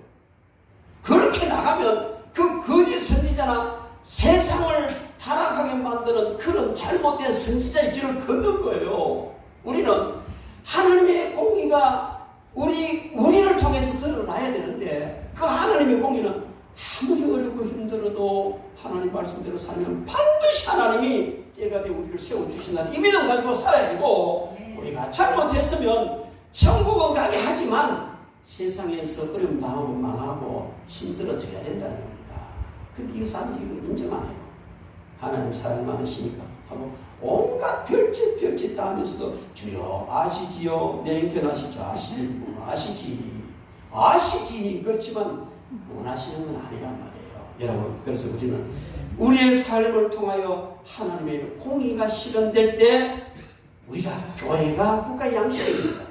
그렇게 나가면 그 거짓 선지자나 세상을 타락하게 만드는 그런 잘못된 선지자의 길을 걷는 거예요. 우리는 하나님의 공의가 우리를 통해서 드러나야 되는데 그 하나님의 공의는 아무리 어렵고 힘들어도 하나님 말씀대로 살면 반드시 하나님이 때가 되어 우리를 세워주신다는 이 믿음 가지고 살아야 되고, 우리가 잘못했으면 천국은 가게 하지만 세상에서 어려움 당하고 망하고 힘들어져야 된다는 겁니다. 근데 이 사람들이 이거 인정 안 해요. 하나님 사랑 많으시니까 하고 온갖 별짓 다 하면서도 주여 아시지요? 내 형편하시죠? 아시지. 그렇지만 원하시는 건 아니란 말이에요. 여러분, 그래서 우리는 우리의 삶을 통하여 하나님의 공의가 실현될 때 우리가 교회가 국가의 양식입니다.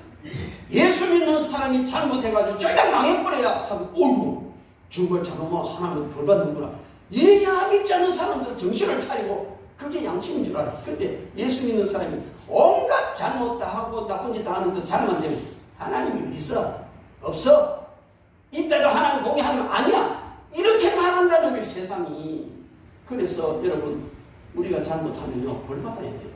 예수 믿는 사람이 잘못해가지고 쫄딱 망해버려야 사람, 어이구 정말 저놈은 하나님 벌 받는구나. 이래야 믿지 않는 사람들 정신을 차리고 그게 양심인 줄 알아요. 근데 예수 믿는 사람이 온갖 잘못 다 하고 나쁜 짓 다 하는데 잘만 되면 하나님이 있어? 없어? 이때도 하나님 공의하는 거 아니야. 이렇게 말한다는 거예요, 세상이. 그래서 여러분, 우리가 잘못하면요 벌 받아야 돼요.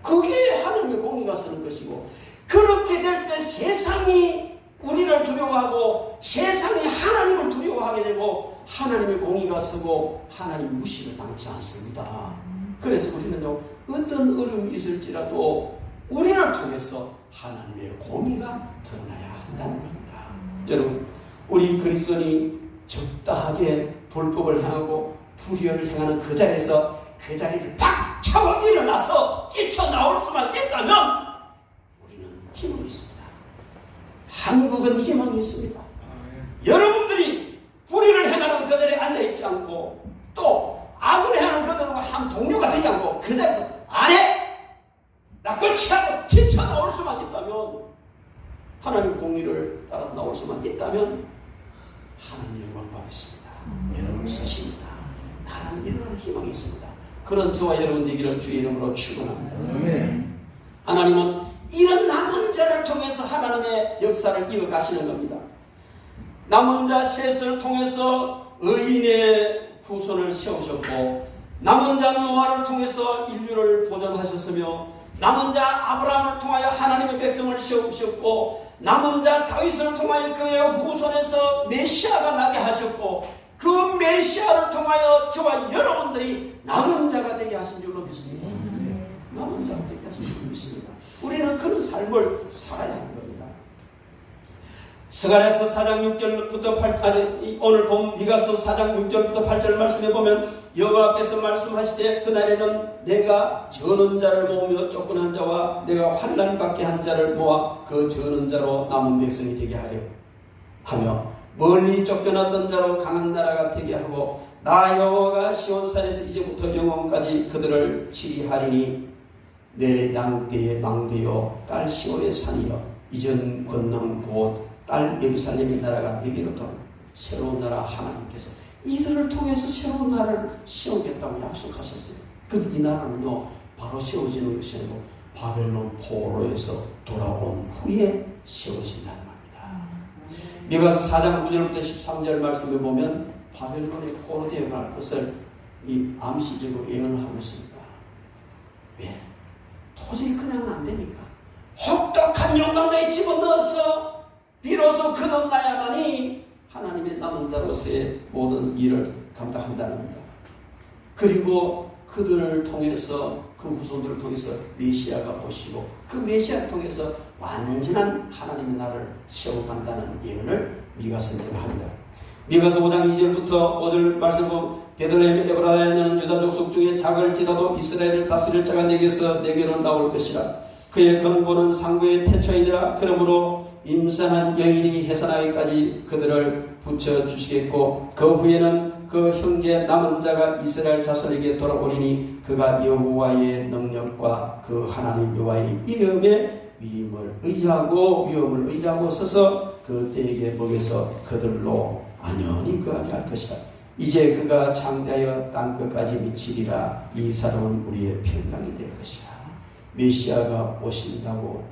그게 하나님의 공의가 쓰는 것이고, 그렇게 될 때 세상이 우리를 두려워하고 세상이 하나님을 두려워하게 되고 하나님의 공의가 쓰고 하나님 무시를 당치 않습니다. 그래서 우리는요 어떤 어려움이 있을지라도 우리를 통해서 하나님의 공의가 드러나야 한다는 겁니다. 여러분, 우리 그리스도인이 적당하게 불법을 행하고 불의를 행하는 그 자리에서 그 자리를 팍 차고 일어나서 뛰쳐나올 수만 있다면 우리는 희망이 있습니다. 한국은 희망이 있습니다. 여러분들이 불의를 행하는 그 자리에 앉아있지 않고 하나님 공의를 따라 나올 수만 있다면 하나님 영광을 받겠습니다. 여러분 서십니다. 나는 일어나는 희망이 있습니다. 그런 저와 여러분 되기를 주의 이름으로 축원합니다. 하나님은 이런 남은 자를 통해서 하나님의 역사를 이어가시는 겁니다. 남은 자 셋을 통해서 의인의 후손을 세우셨고, 남은 자 노아를 통해서 인류를 보존하셨으며, 남은 자 아브라함을 통하여 하나님의 백성을 세우셨고, 남은 자 다윗을 통하여 그의 후손에서 메시아가 나게 하셨고, 그 메시아를 통하여 저와 여러분들이 남은 자가 되게 하신 줄로 믿습니다. 남은 자가 되게 하신 줄로 믿습니다. 우리는 그런 삶을 살아야 하는 겁니다. 스가랴서 4장 6절부터 8절, 오늘 본 미가서 4장 6절부터 8절 말씀에 보면 여호와께서 말씀하시되 그날에는 내가 저는 자를 모으며 쫓겨난 자와 내가 환난 받게 한 자를 모아 그 저는 자로 남은 백성이 되게 하며 멀리 쫓겨났던 자로 강한 나라가 되게 하고 나 여호와가 시온산에서 이제부터 영원까지 그들을 치리하리니 내 양떼의 망대요 딸 시온의 산이요 이전 권능 곧 딸 예루살렘의 나라가 되기로도 새로운 나라 하나님께서 이들을 통해서 새로운 나라를 세우겠다고 약속하셨어요. 그 이 나라는요 바로 세워지는 것이 아니고 바벨론 포로에서 돌아온 후에 세워진다는 겁니다. 미가서 4장 9절부터 13절 말씀에 보면 바벨론의 포로 되어갈 것을 이 암시적으로 예언을 하고 있습니다. 왜? 도저히 그냥은 안 되니까 혹독한 용광로에 집어넣어서 비로소 거듭나야만이 하나님의 남은 자로서의 모든 일을 감당한다는 겁니다. 그리고 그들을 통해서 그 후손들을 통해서 메시아가 오시고 그 메시아를 통해서 완전한 하나님의 나라를 세워간다는 예언을 미가서는 합니다. 미가서 5장 2절부터 5절 말씀 보면 베들레헴 에브라임은 유다 족속 중에 작을지라도 이스라엘을 다스릴 자가 내게로 나올 것이라. 그의 근본은 상고의 태초이니라. 그러므로 임산한 여인이 해산하기까지 그들을 붙여주시겠고 그 후에는 그 형제 남은 자가 이스라엘 자손에게 돌아오리니 그가 여호와의 능력과 그 하나님 여호와의 이름의 위임을 의지하고 서서 그 때에게 먹여서 그들로 안연히 거하게 할 것이다. 이제 그가 창대하여 땅끝까지 미치리라. 이 사람은 우리의 평강이 될 것이다. 메시아가 오신다고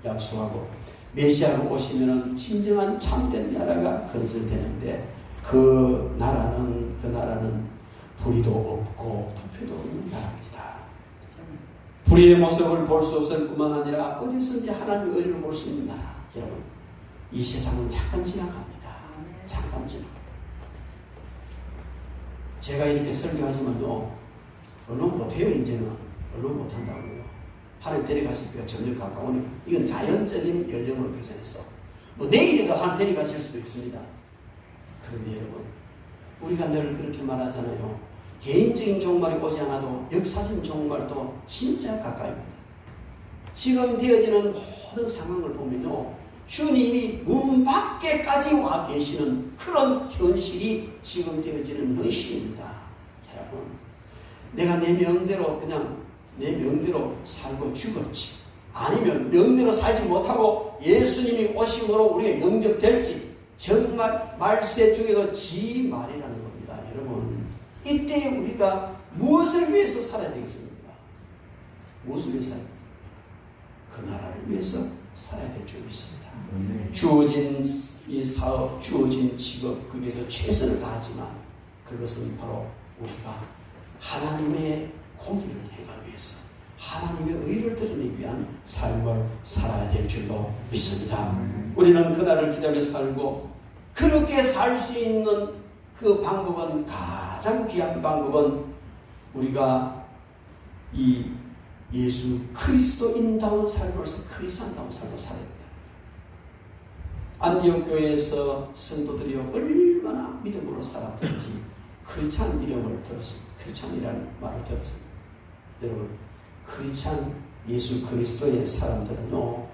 약속하고 메시아가 오시면은 진정한 참된 나라가 건설되는데 그 나라는 불의도 없고 부패도 없는 나라입니다. 불의의 모습을 볼 수 없을 뿐만 아니라 어디서든지 하나님의 의를 볼 수 있는 나라. 여러분, 이 세상은 잠깐 지나갑니다. 잠깐 지나갑니다. 제가 이렇게 설교하지만요, 얼른 못해요. 이제는 얼른 못한다고요. 하나님 데려가실 때가 점점 가까우니까 이건 자연적인 연령으로 계산했어. 뭐 내일에도 하나님 데려가실 수도 있습니다. 그런데 여러분, 우리가 늘 그렇게 말하잖아요. 개인적인 종말이 오지 않아도 역사적인 종말도 진짜 가까이입니다. 지금 되어지는 모든 상황을 보면요, 주님이 문 밖에까지 와 계시는 그런 현실이 지금 되어지는 현실입니다. 여러분, 내가 내 명대로 그냥 내 명대로 살고 죽을지 아니면 명대로 살지 못하고 예수님이 오심으로 우리가 영접될지 정말 말세 중에도 지 말이라는 겁니다. 여러분, 이때 우리가 무엇을 위해서 살아야 되겠습니까? 무엇을 위해서 살아야 되겠습니까? 그 나라를 위해서 살아야 될 줄 믿습니다. 주어진 이 사업, 주어진 직업, 거기에서 최선을 다하지만 그것은 바로 우리가 하나님의 공의를 행하기 위해서 하나님의 의를 드러내기 위한 삶을 살아야 될 줄로 믿습니다. 우리는 그날을 기다려 살고 그렇게 살 수 있는 그 방법은, 가장 귀한 방법은 우리가 이 예수 그리스도인다운 삶을, 크리스찬다운 삶을 살아야 된다. 안디옥 교회에서 성도들이 얼마나 믿음으로 살았던지 크리스찬 이름을 들었습니다. 크리스찬이라는 말을 들었습니다. 여러분, 크리스찬 예수 그리스도의 사람들은요,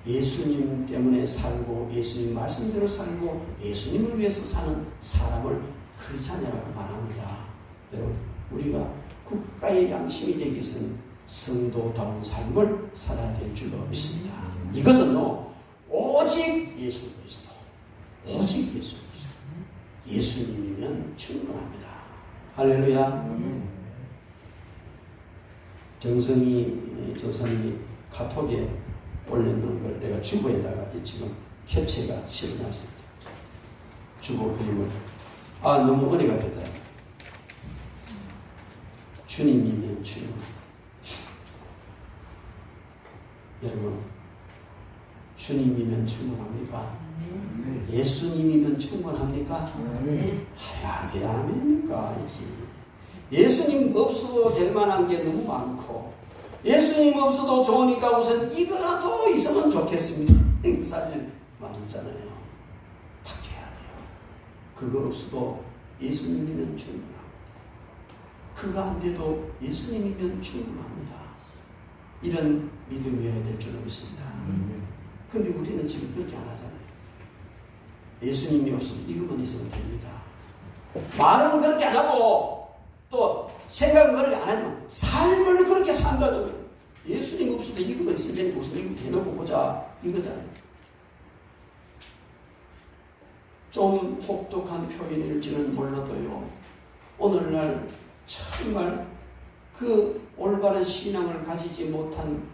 예수님 때문에 살고 예수님 말씀대로 살고 예수님을 위해서 사는 사람을 크리스찬이라고 말합니다. 여러분, 우리가 국가의 양심이 되기 위해서는 성도다운 삶을 살아야 될 줄로 믿습니다. 이것은요, 오직 예수 그리스도. 오직 예수 그리스도. 예수님이면 충분합니다. 할렐루야. 정성희 조사님이 카톡에 올렸는 걸 내가 주보에다가 지금 캡처가 실어놨습니다. 주보 그림을. 너무 은혜가 되더라고요. 주님이면 충분합니다. 여러분, 주님이면 충분합니까? 예수님이면 충분합니까? 돼야 아닙니까? 예수님 없어도 될 만한 게 너무 많고, 예수님 없어도 좋으니까 우선 이거라도 있으면 좋겠습니다. 사실 많잖아요. 바뀌어야 돼요. 그거 없어도 예수님이면 충분하고, 그거 안 돼도 예수님이면 충분합니다. 이런 믿음이어야 될 줄로 믿습니다. 근데 우리는 지금 그렇게 안 하잖아요. 예수님이 없으면 이것만 있으면 됩니다. 말은 그렇게 안 하고 또 생각은 그렇게 안 하지만 삶을 그렇게 산다는 거예요. 예수님 없어도 이것만 있으면 되니까 우선 이거 대놓고 보자 이거잖아요. 좀 혹독한 표현일지는 몰라도요, 오늘날 정말 그 올바른 신앙을 가지지 못한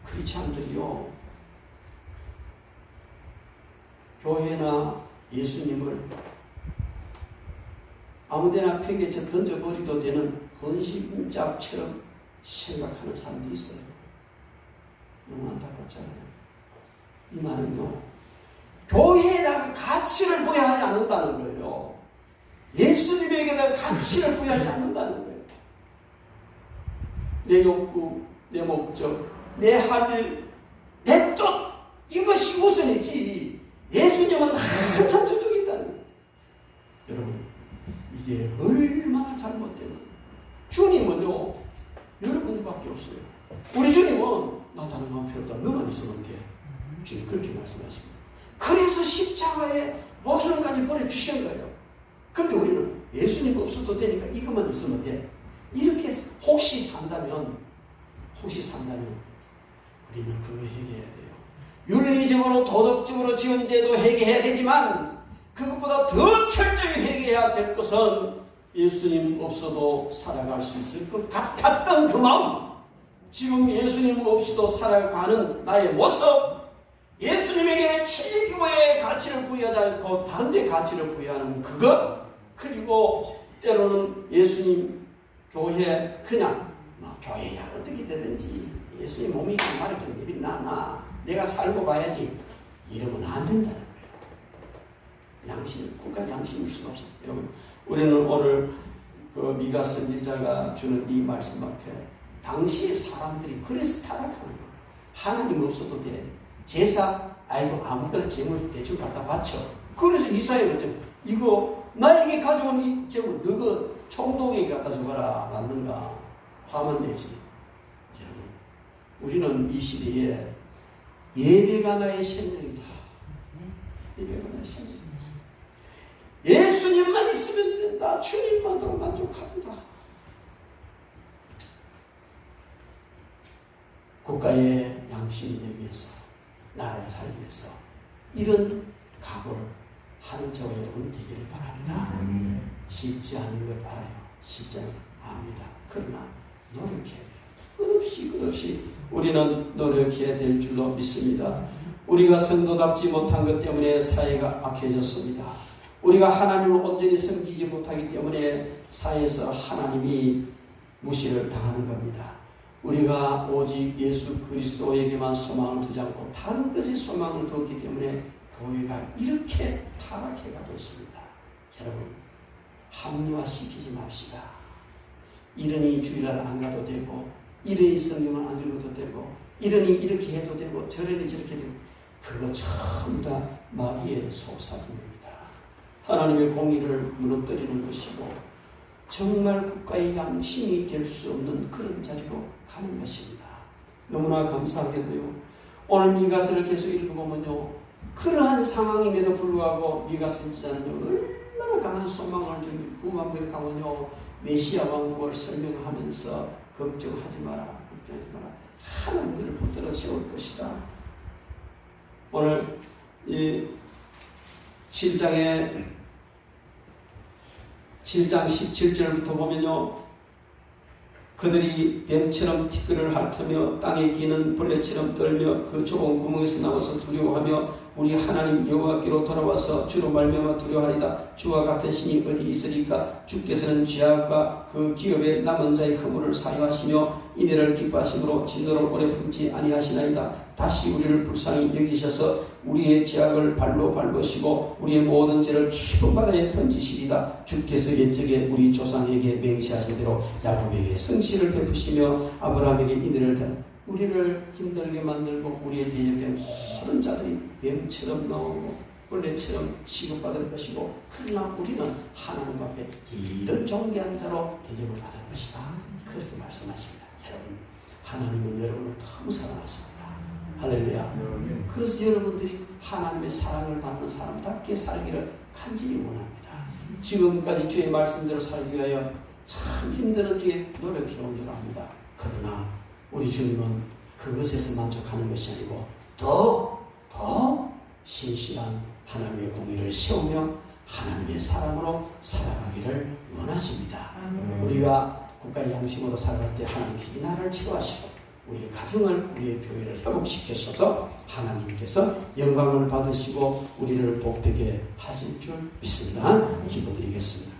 크리스찬들이요, 교회나 예수님을 아무데나 팽개쳐 던져버리도 되는 헌신잡처럼 생각하는 사람도 있어요. 너무 안타깝잖아요. 이 말은요, 교회에다가 가치를 부여하지 않는다는 거예요. 예수님에게는 가치를 부여하지 않는다는 거예요. 내 욕구, 내 목적, 내 할 일, 내 뜻, 이것이 우선이지 예수님은 한참 저쪽에 있다는 거예요. 여러분, 이게 얼마나 잘못된 거예요. 주님은요, 여러분밖에 없어요. 우리 주님은 나 다른 마음 필요 없다, 너만 있으면 돼. 주님 그렇게 말씀하십니다. 그래서 십자가에 목숨까지 보내주신 거예요. 근데 우리는 예수님 없어도 되니까 이것만 있으면 돼. 이렇게 혹시 산다면 우리는 그거 해결해야 돼요. 윤리적으로 도덕적으로 지은 죄도 해결해야 되지만 그것보다 더 철저히 해결해야 될 것은 예수님 없어도 살아갈 수 있을 것 같았던 그 마음, 지금 예수님 없이도 살아가는 나의 모습, 예수님에게 최고의 가치를 부여하지 않고 다른 데 가치를 부여하는 그것, 그리고 때로는 예수님 교회 그냥 교회야 어떻게 되든지 예수님 몸이 말이 좀 내리나 내가 살고 봐야지 이러면 안 된다는 거예요. 양심, 국가 양심일 수가 없어요. 여러분, 우리는 오늘 그 미가 선지자가 주는 이 말씀 앞에 당시의 사람들이 그래서 타락하는 거예요. 하나님 없어도 돼. 제사, 아무거나 재물 대충 갖다 바쳐. 그래서 이사야 그랬죠. 이거 나에게 가져온 이 재물 너가 총독에게 갖다 줘봐라. 맞는가? 하면 되지. 여러분, 우리는 이 시대에 예배가 나의 생명이다. 예배가 나의 생명이다. 예수님만 있으면 된다. 주님만으로 만족합니다. 국가의 양심이 되기 위해서, 나라를 살기 위해서 이런 각오를 하는 저와 여러분 되기를 바랍니다. 쉽지 않은 것 알아요. 쉽지 않은 것 압니다. 그러나 노력해야 돼요. 끝없이 우리는 노력해야 될 줄로 믿습니다. 우리가 성도답지 못한 것 때문에 사회가 악해졌습니다. 우리가 하나님을 온전히 섬기지 못하기 때문에 사회에서 하나님이 무시를 당하는 겁니다. 우리가 오직 예수 그리스도에게만 소망을 두지 않고 다른 것에 소망을 두었기 때문에 교회가 이렇게 타락해가고 있습니다. 여러분, 합리화시키지 맙시다. 이러니 주일날 안 가도 되고, 이러니 성경을 안 읽어도 되고, 이러니 이렇게 해도 되고, 저러니 저렇게 되고, 그거 전부 다 마귀의 속삭임입니다. 하나님의 공의를 무너뜨리는 것이고 정말 국가의 양심이 될 수 없는 그런 자리로 가는 것입니다. 너무나 감사하게도요, 오늘 미가서를 계속 읽어보면요, 그러한 상황임에도 불구하고 미가 선지자는 얼마나 강한 소망을 주는 구원부에 가면요, 메시아 왕국을 설명하면서 걱정하지 마라, 걱정하지 마라, 하나님을 붙들어 세울 것이다. 오늘 이 7장 17절부터 보면요, 그들이 뱀처럼 티끌을 핥으며 땅에 기는 벌레처럼 떨며 그 좁은 구멍에서 나와서 두려워하며 우리 하나님 여호와께로 돌아와서 주로 말미암아 두려워하리다. 주와 같은 신이 어디 있으리까? 주께서는 죄악과 그 기업의 남은 자의 허물을 사유하시며 이내를 기뻐하심으로 진노를 오래 품지 아니하시나이다. 다시 우리를 불쌍히 여기셔서 우리의 죄악을 발로 밟으시고 우리의 모든 죄를 깊은 바다에 던지시리다. 주께서 옛적에 우리 조상에게 맹세하신 대로 야곱에게 성실을 베푸시며 아브라함에게 이내를 우리를 힘들게 만들고 우리의 대적된 모든 자들이 뱀처럼 나오고 벌레처럼 취급받을 것이고, 그러나 우리는 하나님 앞에 이런 존귀한 자로 대접을 받을 것이다. 그렇게 말씀하십니다. 여러분, 하나님은 여러분을 너무 사랑하십니다. 할렐루야. 그래서 여러분들이 하나님의 사랑을 받는 사람답게 살기를 간절히 원합니다. 지금까지 주의 말씀대로 살기 위하여 참 힘든 중에 노력해온 줄 압니다. 그러나 우리 주님은 그것에서 만족하는 것이 아니고 더 신실한 하나님의 공의를 세우며 하나님의 사랑으로 살아가기를 원하십니다. 우리가 국가의 양심으로 살아갈 때 하나님께서 이 나라를 치료하시고 우리의 가정을, 우리의 교회를 회복시키셔서 하나님께서 영광을 받으시고 우리를 복되게 하실 줄 믿습니다. 기도드리겠습니다.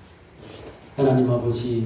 하나님 아버지,